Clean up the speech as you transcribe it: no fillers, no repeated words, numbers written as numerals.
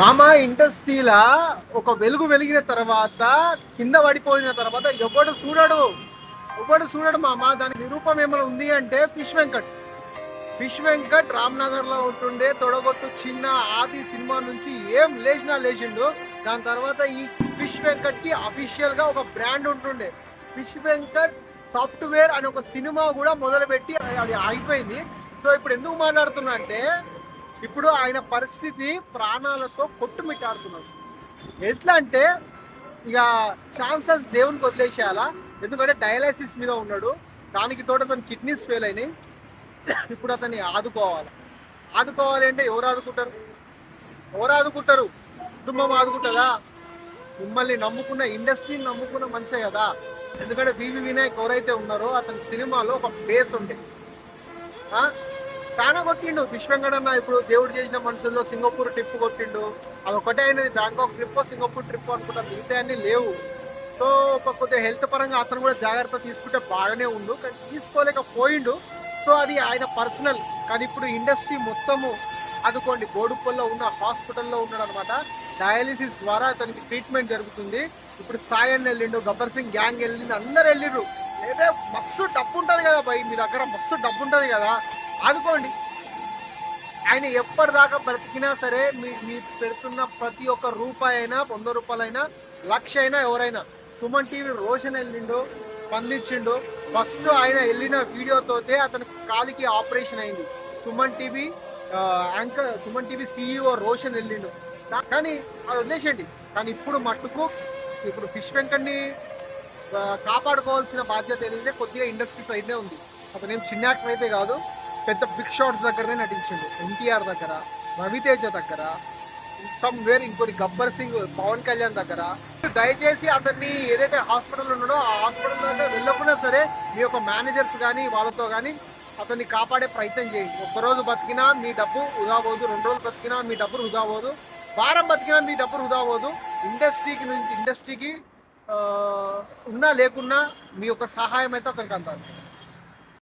మామ ఇండస్ట్రీలా ఒక వెలుగు వెలిగిన తర్వాత కింద పడిపోయిన తర్వాత ఎవడు చూడడు మామ. దాని నిరూపం ఏమైనా ఉంది అంటే ఫిష్ వెంకట్ రామ్నగర్ లో ఉంటుండే తొడగొట్టు చిన్న ఆది సినిమా నుంచి ఏం లేచినా లేచిండు. దాని తర్వాత ఈ ఫిష్ వెంకట్ కి అఫీషియల్ గా ఒక బ్రాండ్ ఉంటుండే, ఫిష్ వెంకట్ సాఫ్ట్వేర్ అనే ఒక సినిమా కూడా మొదలుపెట్టి అది ఆగిపోయింది. సో ఇప్పుడు ఎందుకు మాట్లాడుతున్నా అంటే, ఇప్పుడు ఆయన పరిస్థితి ప్రాణాలతో కొట్టుమిట్టాడుతున్నాడు. ఎట్లా అంటే ఇక ఛాన్సెస్ దేవునికి వదిలేసేయాలా. ఎందుకంటే డయాలసిస్ మీద ఉన్నాడు, దానికి తోట తన కిడ్నీస్ ఫెయిల్ అయినాయి. ఇప్పుడు అతన్ని ఆదుకోవాలి అంటే ఎవరు ఆదుకుంటారు? కుటుంబం ఆదుకుంటుందా? మిమ్మల్ని నమ్ముకున్న ఇండస్ట్రీని నమ్ముకున్న మనిషే కదా. ఎందుకంటే వివి వినాయక్ ఎవరైతే ఉన్నారో అతని సినిమాలో ఒక బేస్ ఉండే చాలా కొట్టిండు ఫిష్ వెంకటన్న. ఇప్పుడు దేవుడు చేసిన మనుషుల్లో సింగపూర్ ట్రిప్ కొట్టిండు, అది ఒకటే అయినది. బ్యాంకాక్ ట్రిప్ సింగపూర్ ట్రిప్ అనుకుంటా, మిగతా అన్నీ లేవు. సో కొద్దిగా హెల్త్ పరంగా అతను కూడా జాగ్రత్త తీసుకుంటే బాగానే ఉండు, కానీ తీసుకోలేకపోయిండు. సో అది ఆయన పర్సనల్. కానీ ఇప్పుడు ఇండస్ట్రీ మొత్తము అనుకోండి బోడుప్పల్లో ఉన్న హాస్పిటల్లో ఉన్నాడు అనమాట. డయాలిసిస్ ద్వారా అతనికి ట్రీట్మెంట్ జరుగుతుంది. ఇప్పుడు సాయి అన్న వెళ్ళిండు, గబ్బర్ సింగ్ గ్యాంగ్ వెళ్ళింది, అందరు వెళ్ళిండ్రు. లేదా మస్తు డబ్బు ఉంటుంది కదా భయ్, మీ దగ్గర మస్తు డబ్బు ఉంటుంది కదా, ఆదుకోండి. ఆయన ఎప్పటిదాకా బ్రతికినా సరే మీ పెడుతున్న ప్రతి ఒక్క రూపాయి అయినా, 100 రూపాయలైనా, 1,00,000 అయినా, ఎవరైనా సుమన్ టీవీ రోషన్ వెళ్ళిండు, స్పందించిండు. ఫస్ట్ ఆయన వెళ్ళిన వీడియోతోటే అతని కాలికి ఆపరేషన్ అయింది. Suman TV Suman TV CEO Roshan వెళ్ళిండు. కానీ అది వదిలేసేయండి. కానీ ఇప్పుడు ఫిష్ వెంకట్ని కాపాడుకోవాల్సిన బాధ్యత ఏదైతే కొద్దిగా ఇండస్ట్రీ సైడ్నే ఉంది. అతను ఏం చిన్న యాక్టర్ అయితే కాదు, పెద్ద బిగ్ షాట్స్ దగ్గరనే నటించిండు. ఎన్టీఆర్ దగ్గర, రవితేజ దగ్గర, ఇంకోటి గబ్బర్ సింగ్, పవన్ కళ్యాణ్ దగ్గర. దయచేసి అతన్ని ఏదైతే హాస్పిటల్ ఉన్నాడో ఆ హాస్పిటల్ దగ్గర వెళ్ళకుండా సరే మీ యొక్క మేనేజర్స్ కానీ వాళ్ళతో కానీ అతన్ని కాపాడే ప్రయత్నం చేయండి. ఒక్కరోజు బతికినా మీ డబ్బు వృధా పోదు, 2 రోజులు బతికినా మీ డబ్బు వృధా పోదు, వారం బతికినా మీ డబ్బు వృధా పోదు. ఇండస్ట్రీకి ఉన్నా లేకున్నా మీ యొక్క సహాయం అయితే అతనికి అందాలి.